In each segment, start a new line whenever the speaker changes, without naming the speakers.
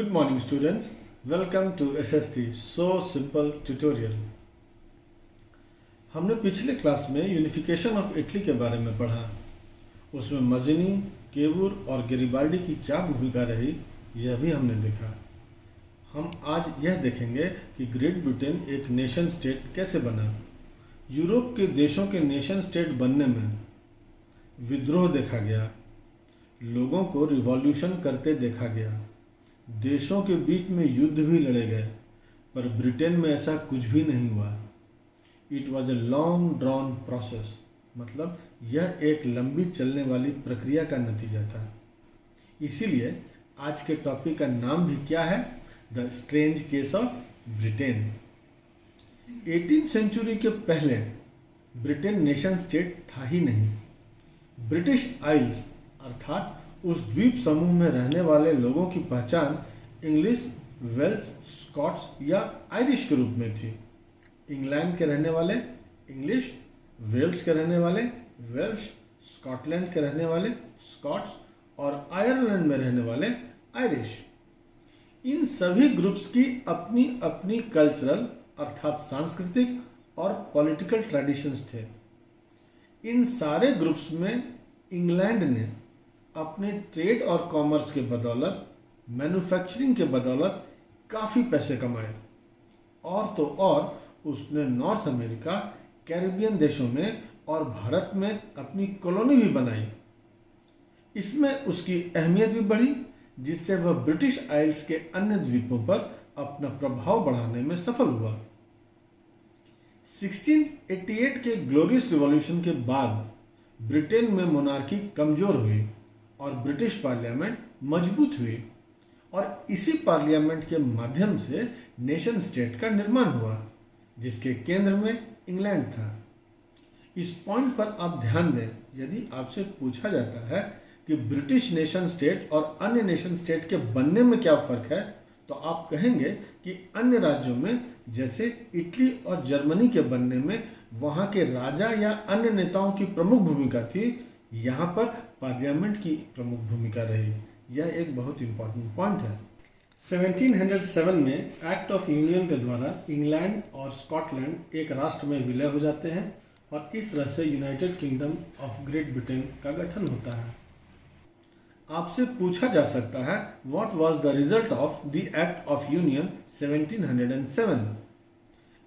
Good morning students, welcome to SST So Simple Tutorial। हमने पिछले class में unification of Italy के बारे में पढ़ा। उसमें मज़िनी, केवूर और गैरिबाल्डी की क्या भूमिका रही यह भी हमने देखा। हम आज यह देखेंगे कि ग्रेट ब्रिटेन एक नेशन स्टेट कैसे बना। यूरोप के देशों के नेशन स्टेट बनने में विद्रोह देखा गया, लोगों को रिवॉल्यूशन करते देखा गया, देशों के बीच में युद्ध भी लड़े गए, पर ब्रिटेन में ऐसा कुछ भी नहीं हुआ। It was a long drawn process, मतलब यह एक लंबी चलने वाली प्रक्रिया का नतीजा था। इसीलिए आज के टॉपिक का नाम भी क्या है, the strange case of Britain. 18th century के पहले ब्रिटेन नेशन स्टेट था ही नहीं। ब्रिटिश आइल्स अर्थात उस द्वीप समूह में रहने वाले लोगों की पहचान इंग्लिश, वेल्स, स्कॉट्स या आयरिश के रूप में थी। इंग्लैंड के रहने वाले इंग्लिश, वेल्स के रहने वाले वेल्श, स्कॉटलैंड के रहने वाले स्कॉट्स और आयरलैंड में रहने वाले आयरिश। इन सभी ग्रुप्स की अपनी अपनी कल्चरल अर्थात सांस्कृतिक और पॉलिटिकल ट्रेडिशंस थे। इन सारे ग्रुप्स में इंग्लैंड ने अपने ट्रेड और कॉमर्स के बदौलत, मैन्युफैक्चरिंग के बदौलत काफ़ी पैसे कमाए, और तो और उसने नॉर्थ अमेरिका, कैरिबियन देशों में और भारत में अपनी कॉलोनी भी बनाई। इसमें उसकी अहमियत भी बढ़ी, जिससे वह ब्रिटिश आइल्स के अन्य द्वीपों पर अपना प्रभाव बढ़ाने में सफल हुआ। 1688 के ग्लोरियस रिवॉल्यूशन के बाद ब्रिटेन में मोनार्की कमजोर हुई और ब्रिटिश पार्लियामेंट मजबूत हुई, और इसी पार्लियामेंट के माध्यम से नेशन स्टेट का निर्माण हुआ, जिसके केंद्र में इंग्लैंड था। इस पॉइंट पर आप ध्यान दें, यदि आपसे पूछा जाता है कि ब्रिटिश नेशन स्टेट और अन्य नेशन स्टेट के बनने में क्या फ़र्क है, तो आप कहेंगे कि अन्य राज्यों में जैसे इटली और जर्मनी के बनने में वहाँ के राजा या अन्य नेताओं की प्रमुख भूमिका थी, यहाँ पर पार्लियामेंट की प्रमुख भूमिका रही। यह एक बहुत इंपॉर्टेंट पॉइंट है। 1707 में एक्ट ऑफ यूनियन के द्वारा इंग्लैंड और स्कॉटलैंड एक राष्ट्र में विलय हो जाते हैं, और इस तरह से United kingdom of great Britain का गठन होता है। आपसे पूछा जा सकता है, what was the result of the act of union 1707?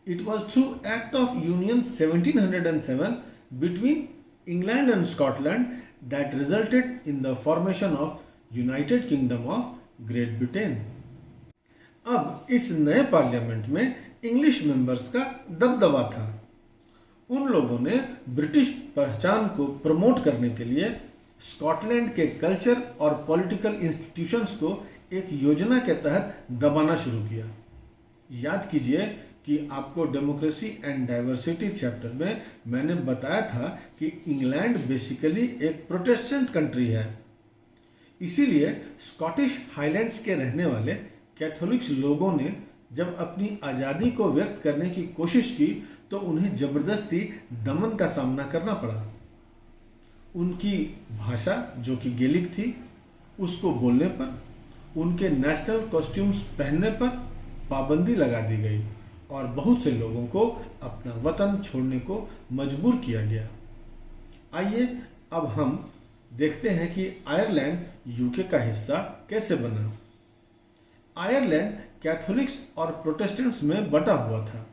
It was through act of union 1707 between England and Scotland that resulted in the formation of United Kingdom of Great Britain। अब इस नए पार्लियामेंट में English members का दबदबा था। उन लोगों ने ब्रिटिश पहचान को प्रमोट करने के लिए स्कॉटलैंड के कल्चर और पॉलिटिकल इंस्टीट्यूशंस को एक योजना के तहत दबाना शुरू किया। याद कीजिए कि आपको डेमोक्रेसी एंड डाइवर्सिटी चैप्टर में मैंने बताया था कि इंग्लैंड बेसिकली एक प्रोटेस्टेंट कंट्री है। इसीलिए स्कॉटिश हाईलैंड्स के रहने वाले कैथोलिक्स लोगों ने जब अपनी आज़ादी को व्यक्त करने की कोशिश की, तो उन्हें जबरदस्ती दमन का सामना करना पड़ा। उनकी भाषा जो कि गेलिक थी, उसको बोलने पर, उनके नेशनल कॉस्ट्यूम्स पहनने पर पाबंदी लगा दी गई, और बहुत से लोगों को अपना वतन छोड़ने को मजबूर किया गया। आइए अब हम देखते हैं कि आयरलैंड यूके का हिस्सा कैसे बना। आयरलैंड कैथोलिक्स और प्रोटेस्टेंट्स में बटा हुआ था।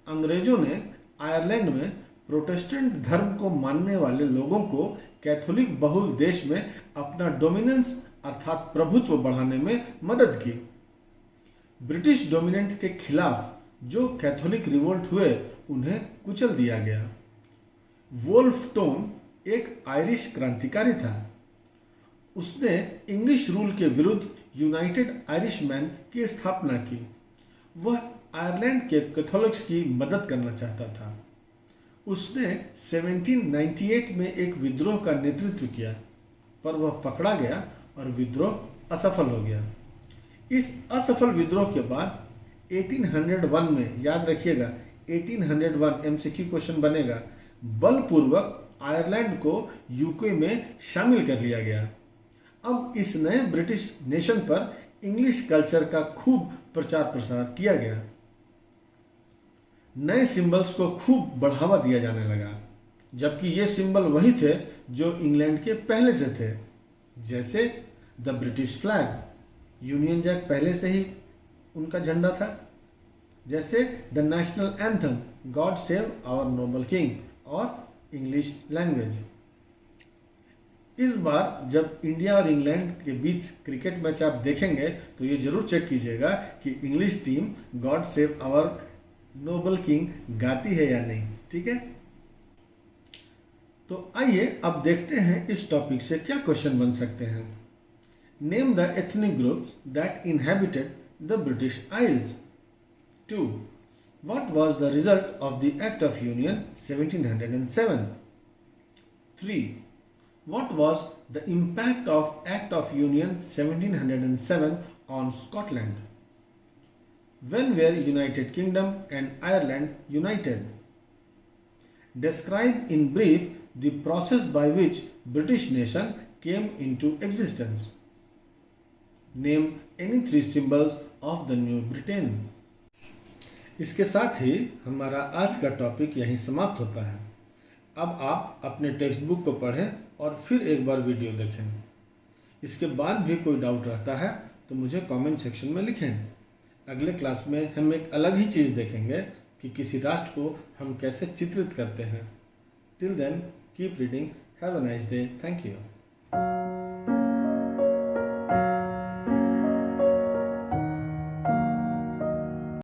अंग्रेजों ने आयरलैंड में प्रोटेस्टेंट धर्म को मानने वाले लोगों को कैथोलिक बहुल देश में अपना डोमिनेंस अर्थात प्रभुत्व बढ़ाने में मदद की। ब्रिटिश डोमिनेंट के खिलाफ जो कैथोलिक रिवोल्ट हुए, उन्हें कुचल दिया गया। वोल्फ टोन एक आयरिश क्रांतिकारी था। उसने इंग्लिश रूल के विरुद्ध यूनाइटेड आयरिशमैन की स्थापना की। वह आयरलैंड के कैथोलिक्स की मदद करना चाहता था। उसने 1798 में एक विद्रोह का नेतृत्व किया, पर वह पकड़ा गया और विद्रोह असफल हो गया। इस असफल विद्रोह के बाद 1801 में, याद रखिएगा 1801 MCQ क्वेश्चन बनेगा, बलपूर्वक आयरलैंड को यूके में शामिल कर लिया गया। अब इस नए ब्रिटिश नेशन पर इंग्लिश कल्चर का खूब प्रचार प्रसार किया गया। नए सिंबल्स को खूब बढ़ावा दिया जाने लगा, जबकि ये सिंबल वही थे जो इंग्लैंड के पहले से थे, जैसे the British flag, Union Jack पहले से ही उनका झंडा था, जैसे the national anthem God save our noble king और इंग्लिश लैंग्वेज। इस बार जब इंडिया और इंग्लैंड के बीच क्रिकेट मैच आप देखेंगे तो ये जरूर चेक कीजिएगा कि English team God save our noble king गाती है या नहीं। ठीक है, तो आइए अब देखते हैं इस टॉपिक से क्या क्वेश्चन बन सकते हैं। Name the ethnic groups that inhabited the British Isles. 2. What was the result of the Act of Union 1707? 3. What was the impact of Act of Union 1707 on Scotland? When were United Kingdom and Ireland united? Describe in brief the process by which British nation came into existence. Name any 3 symbols of the New Britain. इसके साथ ही हमारा आज का topic यहीं समाप्त होता है। अब आप अपने टेक्स्ट बुक को पढ़ें और फिर एक बार वीडियो देखें। इसके बाद भी कोई डाउट रहता है तो मुझे कमेंट सेक्शन में लिखें। अगले क्लास में हम एक अलग ही चीज़ देखेंगे कि किसी राष्ट्र को हम कैसे चित्रित करते हैं। Till then keep reading, have a nice day, thank you.